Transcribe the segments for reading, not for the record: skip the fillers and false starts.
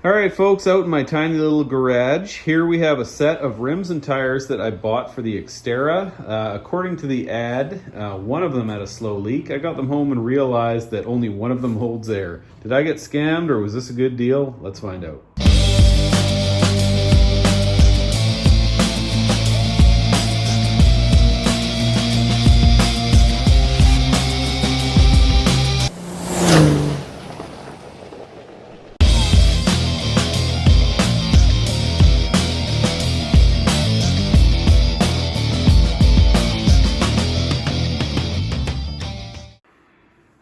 All right, folks, out in my tiny little garage, here we have a set of rims and tires that I bought for the Xterra. According to the ad, one of them had a slow leak. I got them home and realized that only one of them holds air. Did I get scammed or was this a good deal? Let's find out.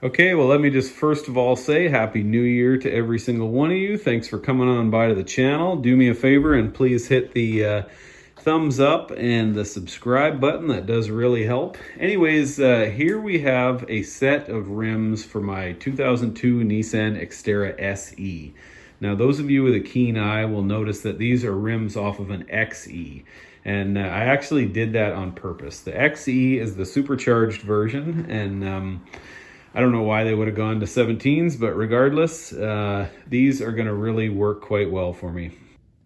Okay, well, let me just first of all say Happy New Year to every single one of you. Thanks for coming on by to the channel. Do me a favor and please hit the thumbs up and the subscribe button. That does really help. Anyways, here we have a set of rims for my 2002 Nissan Xterra SE. Now, those of you with a keen eye will notice that these are rims off of an XE. And I actually did that on purpose. The XE is the supercharged version, and I don't know why they would have gone to 17s, but regardless, these are going to really work quite well for me.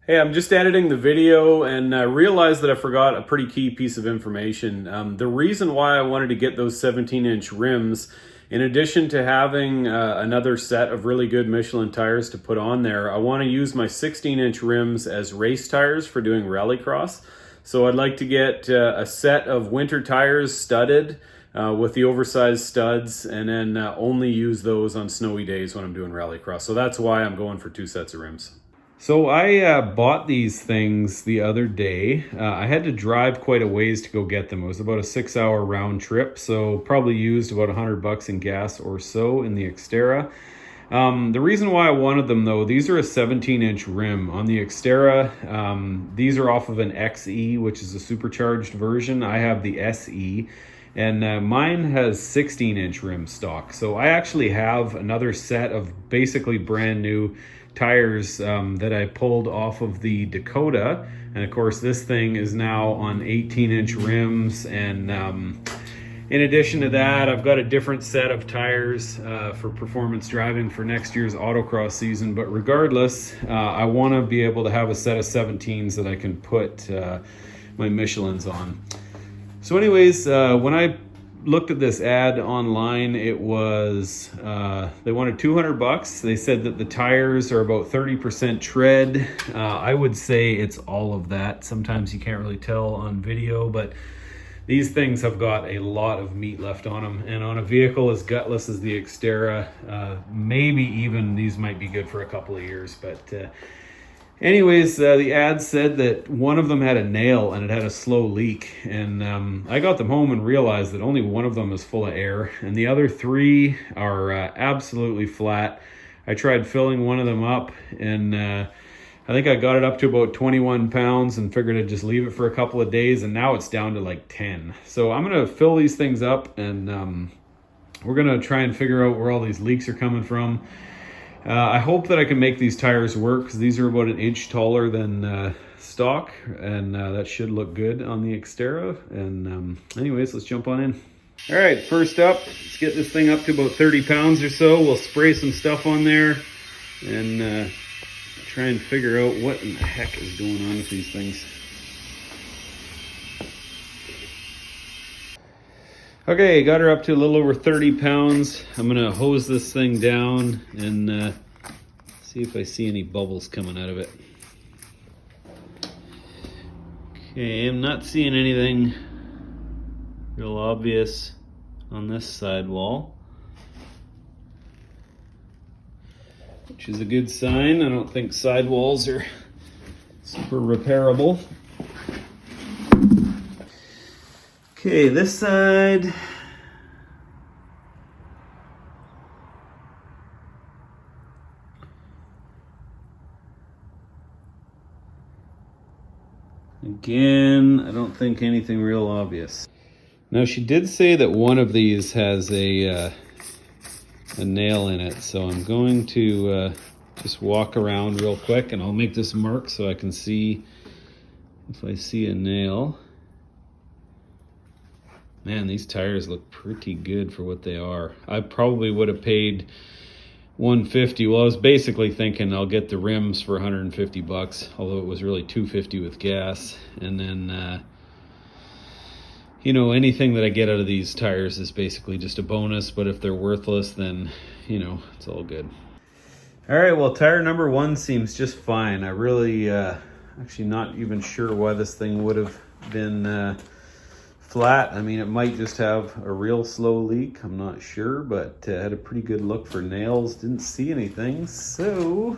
Hey, I'm just editing the video and I realized that I forgot a pretty key piece of information. The reason why I wanted to get those 17-inch rims, in addition to having another set of really good Michelin tires to put on there, I want to use my 16-inch rims as race tires for doing rallycross. So I'd like to get a set of winter tires studded with the oversized studs, and then only use those on snowy days when I'm doing rallycross. So that's why I'm going for two sets of rims. So I bought these things the other day. I had to drive quite a ways to go get them. It was about a 6-hour round trip, so probably used about $100 in gas or so in the Xterra. The reason why I wanted them though, these are a 17-inch rim. On the Xterra, these are off of an XE, which is a supercharged version. I have the SE. And mine has 16-inch rim stock. So I actually have another set of basically brand new tires that I pulled off of the Dakota. And of course, this thing is now on 18-inch rims. And in addition to that, I've got a different set of tires for performance driving for next year's autocross season. But regardless, I want to be able to have a set of 17s that I can put my Michelins on. So anyways, when I looked at this ad online, it was, they wanted $200. They said that the tires are about 30% tread. I would say it's all of that. Sometimes you can't really tell on video, but these things have got a lot of meat left on them. And on a vehicle as gutless as the Xterra, maybe even these might be good for a couple of years, but anyways, the ad said that one of them had a nail and it had a slow leak. And I got them home and realized that only one of them is full of air and the other three are absolutely flat. I tried filling one of them up and I think I got it up to about 21 pounds and figured I'd just leave it for a couple of days, and now it's down to like 10. So I'm going to fill these things up and we're going to try and figure out where all these leaks are coming from. I hope that I can make these tires work because these are about an inch taller than stock, and that should look good on the Xterra. And anyways, let's jump on in. All right, first up, let's get this thing up to about 30 pounds or so. We'll spray some stuff on there and try and figure out what in the heck is going on with these things. Okay, got her up to a little over 30 pounds. I'm gonna hose this thing down and see if I see any bubbles coming out of it. Okay, I'm not seeing anything real obvious on this sidewall, which is a good sign. I don't think sidewalls are super repairable. Okay, this side. Again, I don't think anything real obvious. Now, she did say that one of these has a nail in it, so I'm going to just walk around real quick and I'll make this mark so I can see if I see a nail. Man, these tires look pretty good for what they are. I probably would have paid 150. Well, I was basically thinking I'll get the rims for 150 bucks, although it was really 250 with gas. And then, you know, anything that I get out of these tires is basically just a bonus, but if they're worthless, then, you know, it's all good. All right, well, tire number 1 seems just fine. I really, actually not even sure why this thing would have been flat. I mean, it might just have a real slow leak. I'm not sure, but had a pretty good look for nails. Didn't see anything, so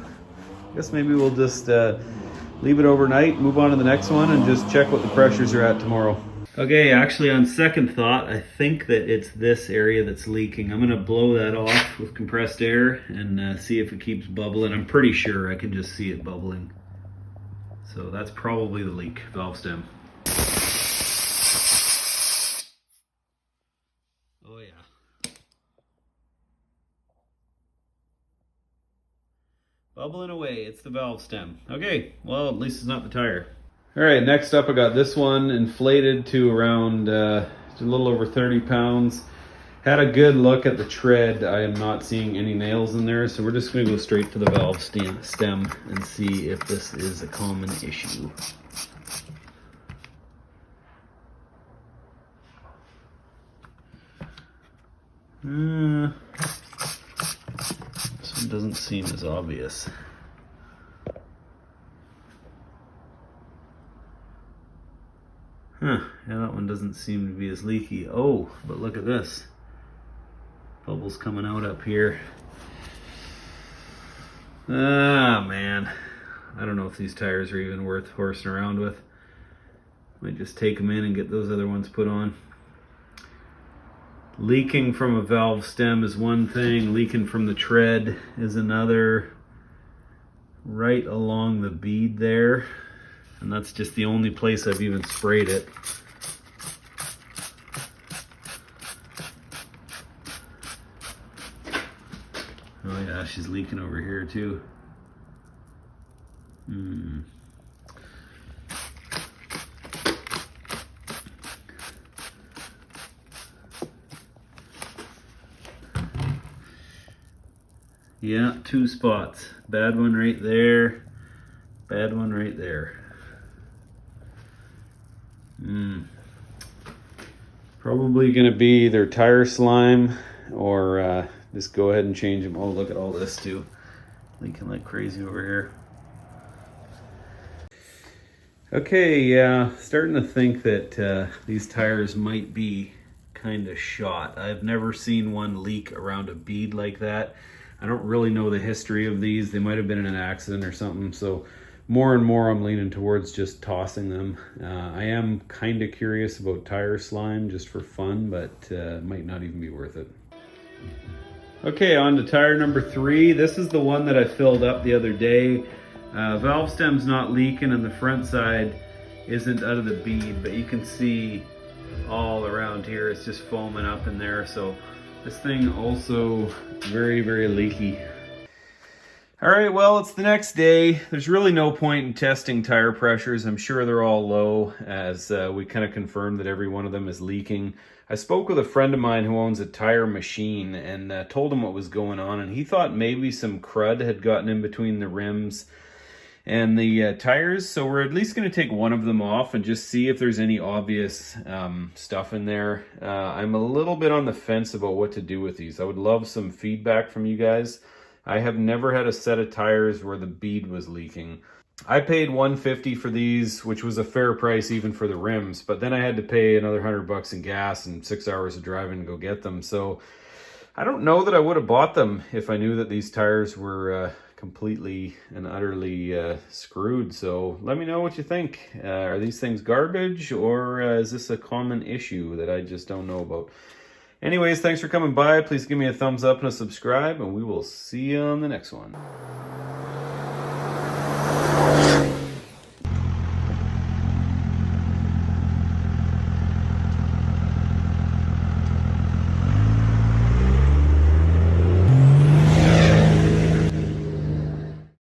I guess maybe we'll just leave it overnight, move on to the next one, and just check what the pressures are at tomorrow. Okay, actually on second thought, I think that it's this area that's leaking. I'm gonna blow that off with compressed air and see if it keeps bubbling. I'm pretty sure I can just see it bubbling. So that's probably the leak, valve stem. Oh yeah. Bubbling away, it's the valve stem. Okay, well, at least it's not the tire. All right, next up I got this one inflated to around a little over 30 pounds. Had a good look at the tread. I am not seeing any nails in there, so we're just gonna go straight to the valve stem and see if this is a common issue. This one doesn't seem as obvious. Huh, yeah, that one doesn't seem to be as leaky. Oh, but look at this. Bubbles coming out up here. Ah, man. I don't know if these tires are even worth horsing around with. Might just take them in and get those other ones put on. Leaking from a valve stem is one thing. Leaking from the tread is another. Right along the bead there. And that's just the only place I've even sprayed it. Oh yeah, she's leaking over here too. Yeah, 2 spots. Bad one right there. Bad one right there. Probably gonna be either tire slime or just go ahead and change them. Oh, look at all this too. Leaking like crazy over here. Okay, yeah, starting to think that these tires might be kind of shot. I've never seen one leak around a bead like that. I don't really know the history of these. They might have been in an accident or something, so more and more I'm leaning towards just tossing them. I am kind of curious about tire slime just for fun, but it might not even be worth it. Okay, on to tire number 3. This is the one that I filled up the other day. Valve stem's not leaking and the front side isn't out of the bead, but you can see all around here it's just foaming up in there. So this thing also very, very leaky. All right, well, it's the next day. There's really no point in testing tire pressures. I'm sure they're all low, as we kind of confirmed that every one of them is leaking. I spoke with a friend of mine who owns a tire machine and told him what was going on, and he thought maybe some crud had gotten in between the rims and the tires. So we're at least going to take one of them off and just see if there's any obvious stuff in there. I'm a little bit on the fence about what to do with these. I would love some feedback from you guys. I have never had a set of tires where the bead was leaking. I paid $150 for these, which was a fair price even for the rims, but then I had to pay another $100 in gas and 6 hours of driving to go get them. So I don't know that I would have bought them if I knew that these tires were completely and utterly screwed. So let me know what you think. Are these things garbage, or is this a common issue that I just don't know about? Anyways, thanks for coming by. Please give me a thumbs up and a subscribe, and we will see you on the next one.